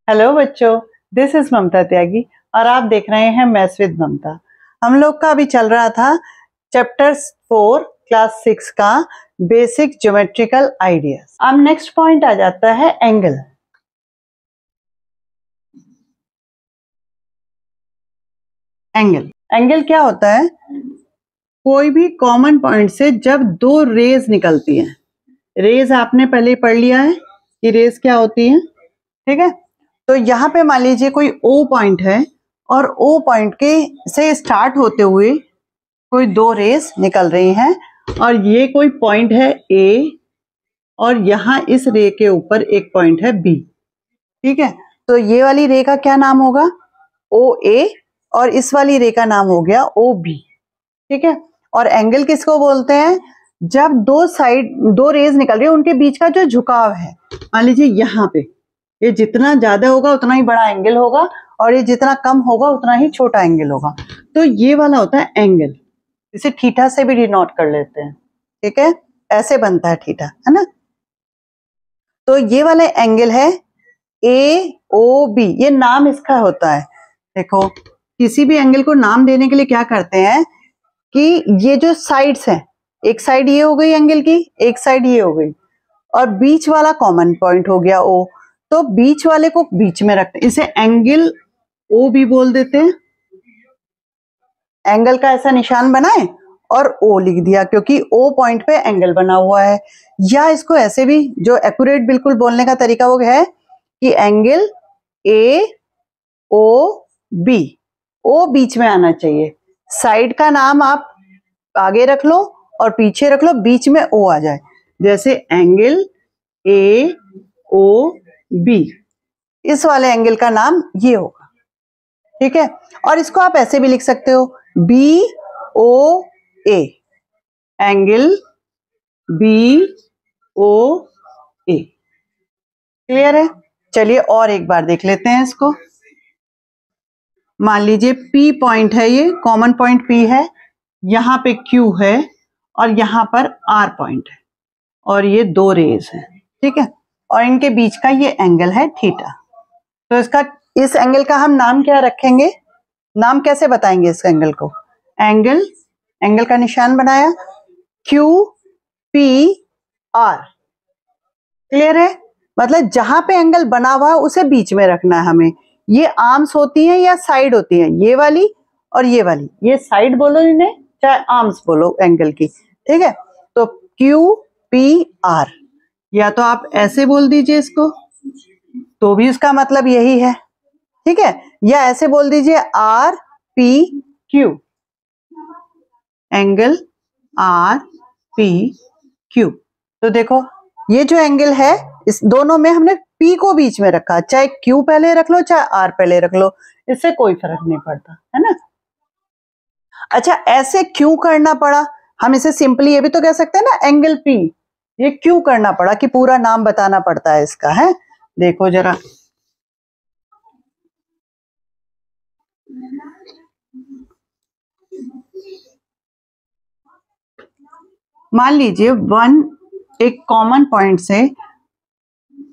Hello बच्चों, this is ममता त्यागी और आप देख रहे हैं मैथ्स विद ममता। हम लोग का अभी चल रहा था चैप्टर 4 क्लास 6 का बेसिक ज्योमेट्रिकल आइडियाज। अब नेक्स्ट पॉइंट आ जाता है एंगल। एंगल क्या होता है? कोई भी कॉमन पॉइंट से जब दो रेज निकलती हैं। रेज आपने पहले पढ़ लिया है कि रेज क्या होती है, ठीक है। तो यहाँ पे मान लीजिए कोई O पॉइंट है और O पॉइंट के से स्टार्ट होते हुए कोई दो रेस निकल रही हैं और ये कोई पॉइंट है A और यहाँ इस रे के ऊपर एक पॉइंट है B, ठीक है। तो ये वाली रे का क्या नाम होगा? OA और इस वाली रे का नाम हो गया OB, ठीक है। और एंगल किसको बोलते हैं? जब दो रेज निकल रही है उनके बीच का जो झुकाव है, मान लीजिए यहाँ पे ये जितना ज्यादा होगा उतना ही बड़ा एंगल होगा और ये जितना कम होगा उतना ही छोटा एंगल होगा। तो ये वाला होता है एंगल। इसे थीटा से भी डिनोट कर लेते हैं, ठीक है। ऐसे बनता है थीटा, है ना। तो ये वाला एंगल है AOB, ये नाम इसका होता है। देखो, किसी भी एंगल को नाम देने के लिए क्या करते हैं कि ये जो साइड्स हैं, एक साइड ये हो गई एंगल की, एक साइड ये हो गई और बीच वाला कॉमन पॉइंट हो गया O, तो बीच वाले को बीच में रखते हैं, इसे एंगल O भी बोल देते हैं। एंगल का ऐसा निशान बनाए और O लिख दिया क्योंकि O पॉइंट पे एंगल बना हुआ है। या इसको ऐसे भी, जो एक्यूरेट बिल्कुल बोलने का तरीका वो है कि एंगल AOB, O बीच में आना चाहिए। साइड का नाम आप आगे रख लो और पीछे रख लो, बीच में O आ जाए। जैसे एंगल AOB, इस वाले एंगल का नाम ये होगा, ठीक है। और इसको आप ऐसे भी लिख सकते हो BOA, एंगल BOA। क्लियर है? चलिए और एक बार देख लेते हैं इसको। मान लीजिए P पॉइंट है, ये कॉमन पॉइंट P है, यहाँ पे Q है और यहाँ पर R पॉइंट है और ये दो रेज हैं, ठीक है। और इनके बीच का ये एंगल है थीटा। तो इस एंगल का हम नाम क्या रखेंगे? नाम कैसे बताएंगे इस एंगल को? एंगल का निशान बनाया QPR। क्लियर है? मतलब जहां पे एंगल बना हुआ उसे बीच में रखना है हमें। ये आर्म्स होती हैं या साइड होती हैं, ये वाली और ये वाली, ये साइड बोलो इन्हें चाहे आर्म्स बोलो एंगल की, ठीक है। तो QPR, या तो आप ऐसे बोल दीजिए इसको तो भी उसका मतलब यही है, ठीक है। या ऐसे बोल दीजिए RPQ, एंगल RPQ। तो देखो ये जो एंगल है, इस दोनों में हमने P को बीच में रखा, चाहे Q पहले रख लो चाहे R पहले रख लो, इससे कोई फर्क नहीं पड़ता, है ना। अच्छा, ऐसे क्यों करना पड़ा? हम इसे सिंपली ये भी तो कह सकते हैं ना, एंगल P। ये क्यों करना पड़ा कि पूरा नाम बताना पड़ता है इसका, है? देखो जरा, मान लीजिए एक कॉमन पॉइंट से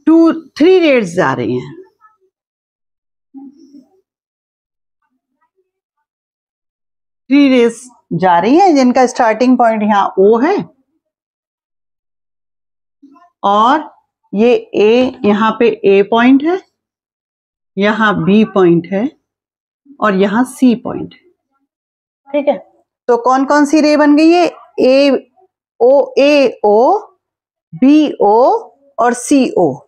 3 रेज जा रही हैं। थ्री रेज जा रही हैं जिनका स्टार्टिंग पॉइंट यहाँ O है और ये A, यहाँ पे A पॉइंट है, यहाँ B पॉइंट है और यहाँ C पॉइंट है, ठीक है। तो कौन कौन सी रे बन गई है? AO, BO और CO,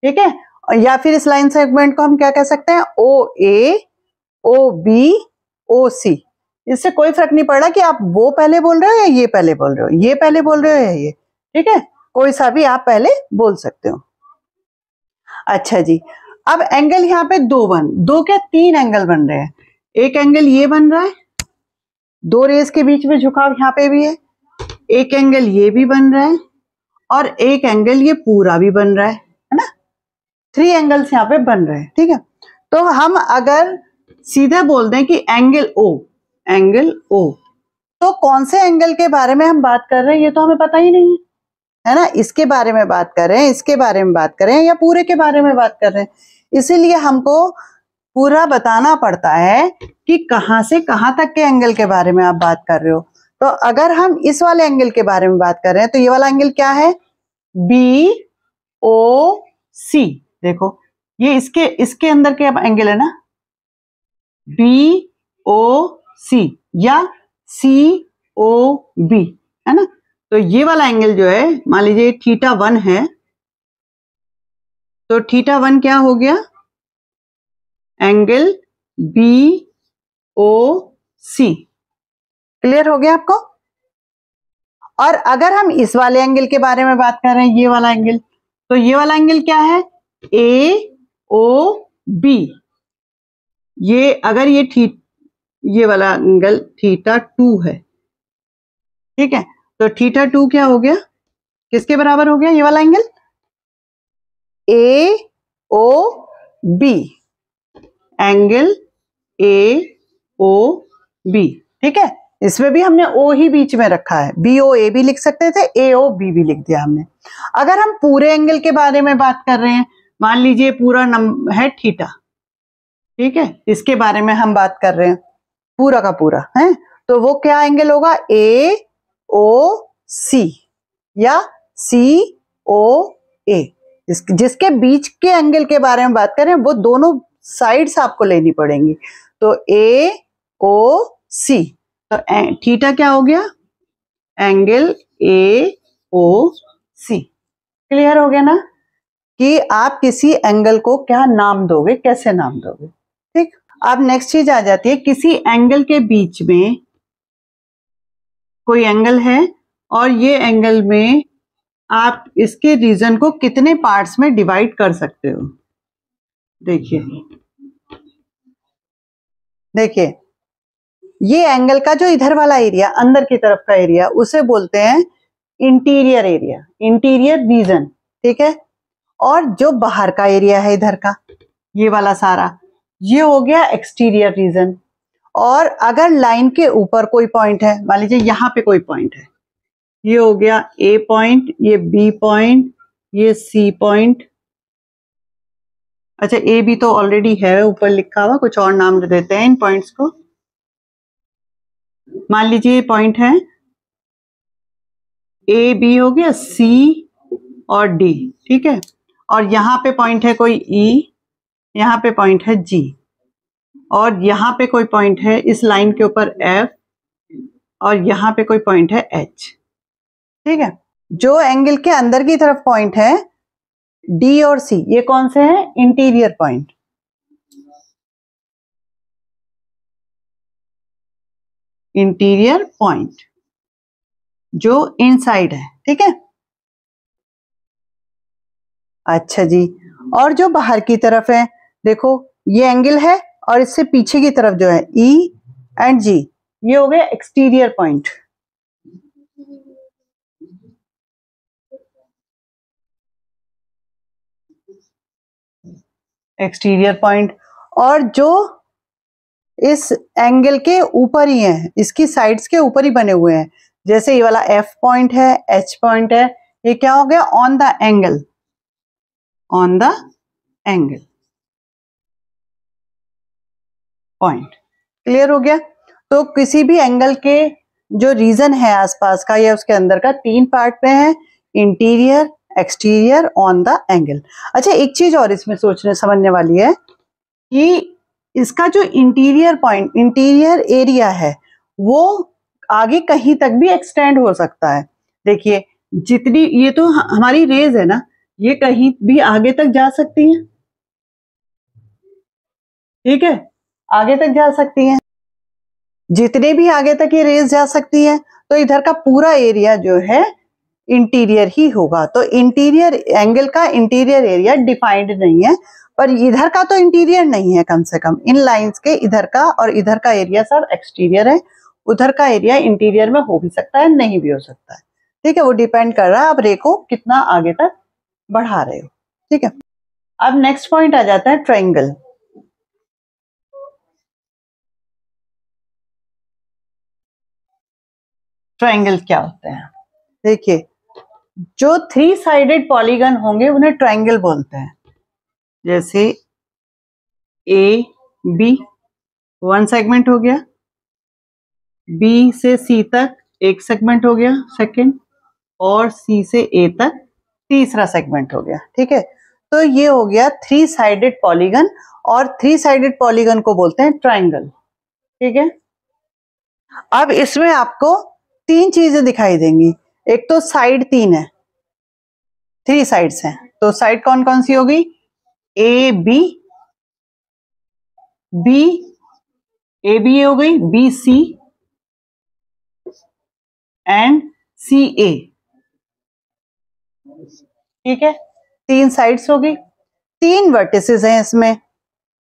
ठीक है। या फिर इस लाइन सेगमेंट को हम क्या कह सकते हैं? OA, OB, OC। इससे कोई फर्क नहीं पड़ रहा कि आप वो पहले बोल रहे हो या ये पहले बोल रहे हो, ये पहले बोल रहे हो या ये, ठीक है। कोई सा भी आप पहले बोल सकते हो। अच्छा जी, अब एंगल यहाँ पे दो क्या 3 एंगल बन रहे हैं। एक एंगल ये बन रहा है, दो रेस के बीच में झुकाव यहाँ पे भी है, एक एंगल ये भी बन रहा है और एक एंगल ये पूरा भी बन रहा है ना। 3 एंगल्स यहाँ पे बन रहे हैं, ठीक है। तो हम अगर सीधे बोल दें कि एंगल O, तो कौन से एंगल के बारे में हम बात कर रहे हैं ये तो हमें पता ही नहीं है ना। इसके बारे में बात कर रहे हैं, इसके बारे में बात कर रहे हैं या पूरे के बारे में बात कर रहे हैं? इसीलिए हमको पूरा बताना पड़ता है कि कहां से कहां तक के एंगल के बारे में आप बात कर रहे हो। तो अगर हम इस वाले एंगल के बारे में बात कर रहे हैं तो ये वाला एंगल क्या है, BOC। देखो ये इसके अंदर के एंगल है ना, BOC या COB, है ना। तो ये वाला एंगल जो है, मान लीजिए θ1 है, तो θ1 क्या हो गया, एंगल BOC। क्लियर हो गया आपको। और अगर हम इस वाले एंगल के बारे में बात कर रहे हैं, ये वाला एंगल, तो ये वाला एंगल क्या है, AOB। ये अगर ये वाला एंगल θ2 है, ठीक है, तो θ2 क्या हो गया, किसके बराबर हो गया ये वाला एंगल, AOB, एंगल AOB। ठीक है, इसमें भी हमने O ही बीच में रखा है, BOA भी लिख सकते थे, AOB भी लिख दिया हमने। अगर हम पूरे एंगल के बारे में बात कर रहे हैं, मान लीजिए पूरा है θ, ठीक है, इसके बारे में हम बात कर रहे हैं पूरा का पूरा है, तो वो क्या एंगल होगा, AOC या COA। जिसके बीच के एंगल के बारे में बात करें, वो दोनों साइड्स आपको लेनी पड़ेंगी। तो AOC, तो θ क्या हो गया, एंगल AOC। क्लियर हो गया ना कि आप किसी एंगल को क्या नाम दोगे, कैसे नाम दोगे। ठीक, अब नेक्स्ट चीज आ जाती है, किसी एंगल के बीच में कोई एंगल है और ये एंगल में आप इसके रीजन को कितने पार्ट्स में डिवाइड कर सकते हो। देखिए ये एंगल का जो इधर वाला एरिया, अंदर की तरफ का एरिया, उसे बोलते हैं इंटीरियर एरिया, इंटीरियर रीजन। ठीक है, और जो बाहर का एरिया है इधर का, ये वाला सारा, ये हो गया एक्सटीरियर रीजन। और अगर लाइन के ऊपर कोई पॉइंट है, मान लीजिए यहाँ पे कोई पॉइंट है, ये हो गया A पॉइंट, ये B पॉइंट, ये C पॉइंट। अच्छा A B तो ऑलरेडी है ऊपर लिखा हुआ, कुछ और नाम दे देते हैं इन पॉइंट्स को। मान लीजिए ये पॉइंट है A B, हो गया C और D। ठीक है, और यहाँ पे पॉइंट है कोई E, यहाँ पे पॉइंट है G, और यहाँ पे कोई पॉइंट है इस लाइन के ऊपर F, और यहाँ पे कोई पॉइंट है H। ठीक है, जो एंगल के अंदर की तरफ पॉइंट है D और C, ये कौन से हैं, इंटीरियर पॉइंट। इंटीरियर पॉइंट जो इनसाइड है। ठीक है, अच्छा जी, और जो बाहर की तरफ है, देखो ये एंगल है और इससे पीछे की तरफ जो है E एंड G, ये हो गया एक्सटीरियर पॉइंट। एक्सटीरियर पॉइंट, और जो इस एंगल के ऊपर ही है, इसकी साइड्स के ऊपर ही बने हुए हैं, जैसे ये वाला F पॉइंट है, H पॉइंट है, ये क्या हो गया, on the angle, on the angle point. Clear हो गया। तो किसी भी एंगल के जो रीजन है आसपास का या उसके अंदर का, 3 पार्ट में है, interior, exterior, on the angle. अच्छा एक चीज और इसमें सोचने समझने वाली है कि इसका जो इंटीरियर पॉइंट, इंटीरियर एरिया है, वो आगे कहीं तक भी एक्सटेंड हो सकता है। देखिए जितनी, ये तो हमारी रेज है ना, ये कहीं भी आगे तक जा सकती है। ठीक है, आगे तक जा सकती हैं, जितने भी आगे तक ये रेज जा सकती है, तो इधर का पूरा एरिया जो है इंटीरियर ही होगा। तो इंटीरियर एंगल का इंटीरियर एरिया डिफाइंड नहीं है, पर इधर का तो इंटीरियर नहीं है, कम से कम इन लाइंस के इधर का और इधर का एरिया सब एक्सटीरियर है। उधर का एरिया इंटीरियर में हो भी सकता है, नहीं भी हो सकता है। ठीक है, वो डिपेंड कर रहा है आप रे को कितना आगे तक बढ़ा रहे हो। ठीक है, अब नेक्स्ट पॉइंट आ जाता है ट्रायंगल। ट्रायंगल क्या होते हैं, देखिए जो 3 साइडेड पॉलीगन होंगे उन्हें ट्रायंगल बोलते हैं। जैसे ए बी, वन सेगमेंट हो गया। बी से सी तक एक सेगमेंट हो गया सेकंड, और सी से ए तक तीसरा सेगमेंट हो गया। ठीक है, तो ये हो गया 3 साइडेड पॉलीगन, और 3 साइडेड पॉलीगन को बोलते हैं ट्राइंगल। ठीक है, अब इसमें आपको 3 चीजें दिखाई देंगी। एक तो साइड 3 है, 3 साइड्स हैं, तो साइड कौन कौन सी होगी? A B, B A B हो गई, बी सी एंड सी ए। ठीक है, 3 साइड्स होगी, 3 वर्टिसेस हैं इसमें।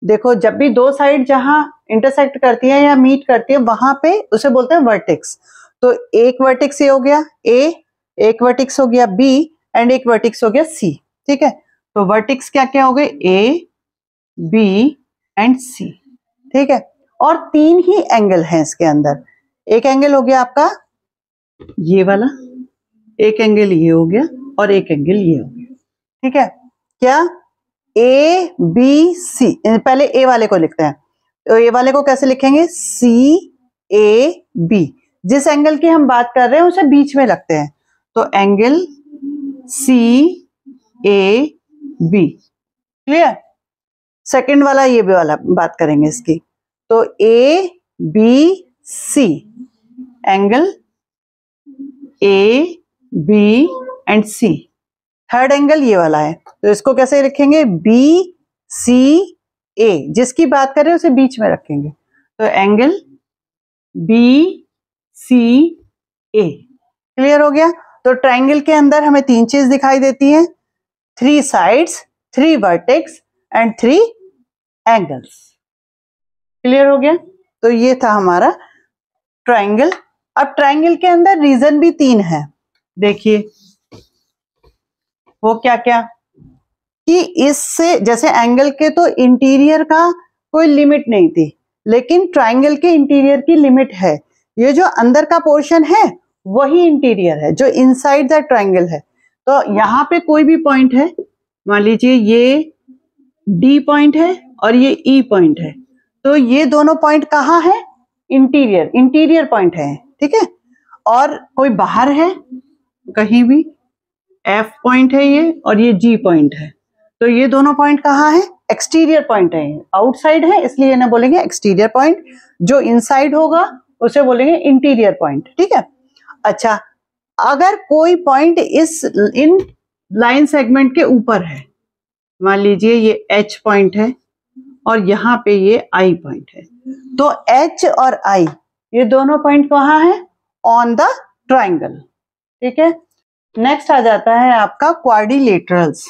देखो, जब भी 2 साइड जहां इंटरसेक्ट करती है या मीट करती है वहां पे उसे बोलते हैं वर्टेक्स। तो एक वर्टेक्स ये हो गया ए, एक वर्टेक्स हो गया बी एंड एक वर्टेक्स हो गया सी। ठीक है, तो वर्टेक्स क्या क्या हो गए? ए बी एंड सी। ठीक है, और 3 ही एंगल हैं इसके अंदर। एक एंगल हो गया आपका ये वाला, एक एंगल ये हो गया, और एक एंगल ये हो गया। ठीक है, क्या? A B C. पहले ए वाले को लिखते हैं, तो ए वाले को कैसे लिखेंगे? सी ए बी। जिस एंगल की हम बात कर रहे हैं उसे बीच में लगते हैं, तो angle C A B. Clear? Second वाला ये भी वाला बात करेंगे इसकी, तो A B C, angle A B and C. Third angle ये वाला है, तो इसको कैसे लिखेंगे? बी सी ए, जिसकी बात करें उसे बीच में रखेंगे, तो एंगल बी सी ए। क्लियर हो गया? तो ट्राइंगल के अंदर हमें 3 चीज दिखाई देती हैं, 3 sides, 3 vertex and 3 angles. Clear हो गया? तो ये था हमारा ट्राइंगल। अब ट्राइंगल के अंदर रीजन भी 3 है। देखिए वो क्या क्या, कि इससे जैसे एंगल के तो इंटीरियर का कोई लिमिट नहीं थी, लेकिन ट्राइंगल के इंटीरियर की लिमिट है। ये जो अंदर का पोर्शन है वही इंटीरियर है, जो इनसाइड द ट्राइंगल है। तो यहाँ पे कोई भी पॉइंट है, मान लीजिए ये डी पॉइंट है और ये ई पॉइंट है, तो ये दोनों पॉइंट कहाँ है? इंटीरियर पॉइंट है। ठीक है, और कोई बाहर है कहीं भी, एफ पॉइंट है ये, और ये जी पॉइंट है, तो ये दोनों पॉइंट कहाँ है? एक्सटीरियर पॉइंट है, आउटसाइड है, इसलिए ना बोलेंगे एक्सटीरियर पॉइंट। जो इनसाइड होगा उसे बोलेंगे इंटीरियर पॉइंट। ठीक है, अच्छा, अगर कोई पॉइंट इन लाइन सेगमेंट के ऊपर है, मान लीजिए ये एच पॉइंट है और यहाँ पे ये आई पॉइंट है, तो एच और आई ये दोनों पॉइंट कहाँ है? On the triangle. ठीक है, नेक्स्ट आ जाता है आपका क्वाड्रिलेटरल्स।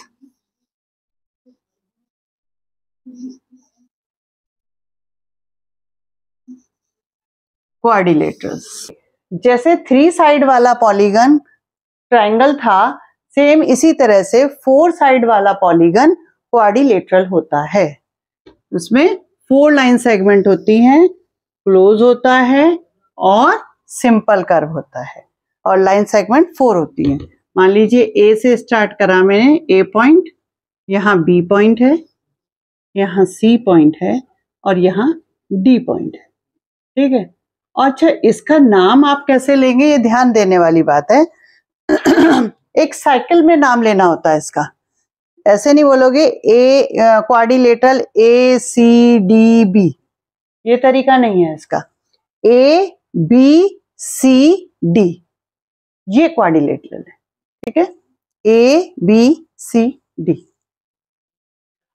क्वाड्रिलेटरल्स जैसे 3 साइड वाला पॉलीगन ट्राइंगल था, सेम इसी तरह से 4 साइड वाला पॉलीगन क्वाड्रिलेटरल होता है। उसमें 4 लाइन सेगमेंट होती हैं, क्लोज होता है और सिंपल कर्व होता है, और लाइन सेगमेंट 4 होती हैं। मान लीजिए ए से स्टार्ट करा मैंने, ए पॉइंट, यहाँ बी पॉइंट है, यहाँ सी पॉइंट है, और यहाँ डी पॉइंट है। ठीक है, अच्छा, इसका नाम आप कैसे लेंगे ये ध्यान देने वाली बात है। एक साइकिल में नाम लेना होता है इसका, ऐसे नहीं बोलोगे a quadrilateral A C D B, ये तरीका नहीं है इसका। ए बी सी डी, ये क्वाड्रिलेटरल है। ठीक है, ए बी सी डी।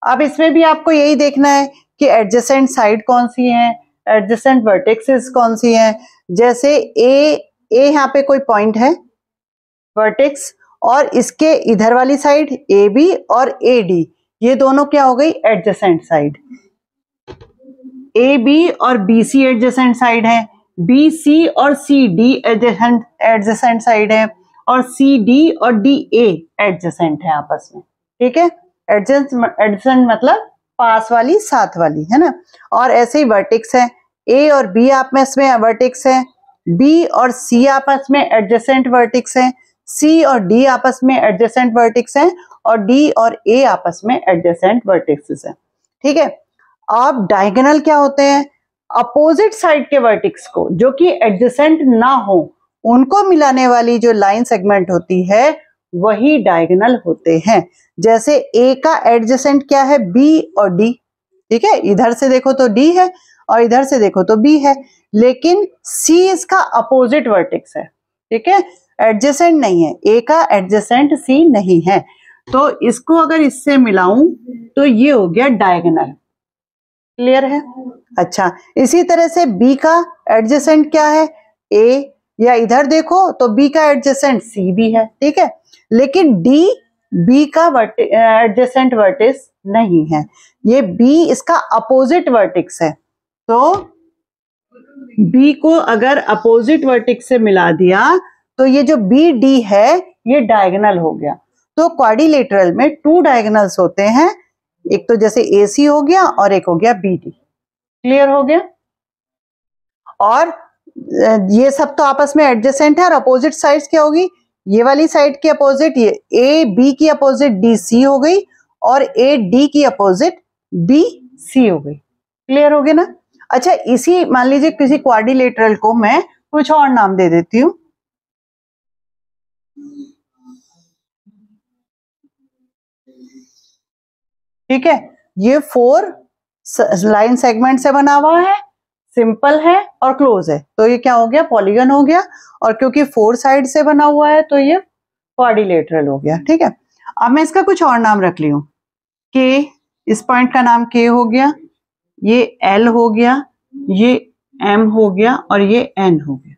अब इसमें भी आपको यही देखना है कि एडजेसेंट साइड कौन सी है, एडजेसेंट वर्टेक्सेस कौन सी हैं। जैसे ए यहाँ पे कोई पॉइंट है वर्टेक्स, और इसके इधर वाली साइड ए बी और ए डी, ये दोनों क्या हो गई? Adjacent side. ए बी और बी सी एडजेसेंट साइड है, बी सी और सी डी एडजेसेंट साइड है, और सी डी और डी ए एडजेसेंट है आपस में। ठीक है, एडजेसेंट मतलब पास वाली, साथ वाली, है ना। और ऐसे ही वर्टेक्स है, ए और बी आपस में वर्टेक्स है, बी और सी आपस में एडजेसेंट वर्टेक्स है, सी और डी आपस में एडजेसेंट वर्टेक्स है, और डी और ए आपस में एडजेसेंट वर्टेक्सेस है। ठीक है, अब डायगोनल क्या होते हैं? अपोजिट साइड के वर्टेक्स को जो कि एडजेसेंट ना हो उनको मिलाने वाली जो लाइन सेगमेंट होती है वही डायगोनल होते हैं। जैसे ए का एडजेसेंट क्या है? बी और डी, ठीक है, इधर से देखो तो डी है और इधर से देखो तो बी है, लेकिन सी इसका अपोजिट वर्टेक्स है, ठीक है, एडजेसेंट नहीं है, ए का एडजेसेंट सी नहीं है, तो इसको अगर इससे मिलाऊं तो ये हो गया डायगोनल। क्लियर है? अच्छा, इसी तरह से बी का एडजेसेंट क्या है? ए, या इधर देखो तो बी का एडजेसेंट सी भी है, ठीक है, लेकिन डी बी का एडजेसेंट वर्टेक्स नहीं है, ये बी इसका अपोजिट वर्टेक्स है। तो बी को अगर अपोजिट वर्टेक्स से मिला दिया तो ये जो बी डी है ये डायगोनल हो गया। तो क्वाड्रिलेटरल में 2 डायगोनल्स होते हैं, एक तो जैसे AC हो गया और एक हो गया BD। क्लियर हो गया? और ये सब तो आपस में एडजेसेंट है और अपोजिट साइड्स क्या होगी? ये वाली साइड की अपोजिट ये AB की अपोजिट DC हो गई और AD की अपोजिट BC हो गई। क्लियर हो गया ना? अच्छा, इसी मान लीजिए किसी क्वाड्रिलेटरल को मैं कुछ और नाम दे देती हूँ, ठीक है, ये 4 लाइन सेगमेंट से बना हुआ है, सिंपल है और क्लोज है, तो ये क्या हो गया? पॉलीगन हो गया, और क्योंकि 4 साइड से बना हुआ है तो ये क्वाड्रिलेटरल हो गया, ठीक है। अब मैं इसका कुछ और नाम रख ली हूं, के, इस पॉइंट का नाम के हो गया, ये एल हो गया, ये एम हो गया और ये एन हो गया,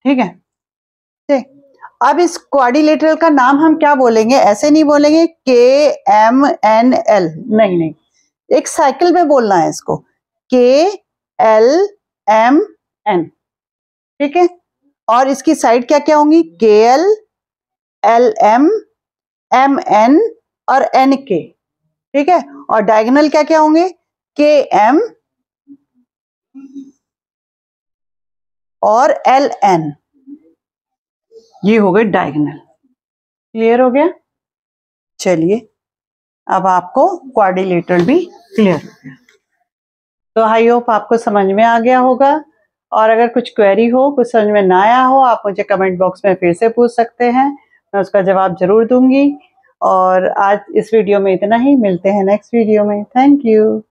ठीक है। अब इस क्वाड्रिलेटरल का नाम हम क्या बोलेंगे? ऐसे नहीं बोलेंगे के एम एन एल, नहीं नहीं, एक साइकिल में बोलना है इसको, के एल एम एन, ठीक है, और इसकी साइड क्या क्या होंगी? K L, L M, M N और एन के, ठीक है, और डायगोनल क्या क्या होंगे? के एम और एल एन, ये हो गए डायगोनल। क्लियर हो गया? चलिए, अब आपको क्वाड्रिलेटरल भी क्लियर हो गया, तो आई होप आपको समझ में आ गया होगा। और अगर कुछ क्वेरी हो, कुछ समझ में ना आया हो, आप मुझे कमेंट बॉक्स में फिर से पूछ सकते हैं, मैं उसका जवाब जरूर दूंगी। और आज इस वीडियो में इतना ही, मिलते हैं नेक्स्ट वीडियो में। Thank you.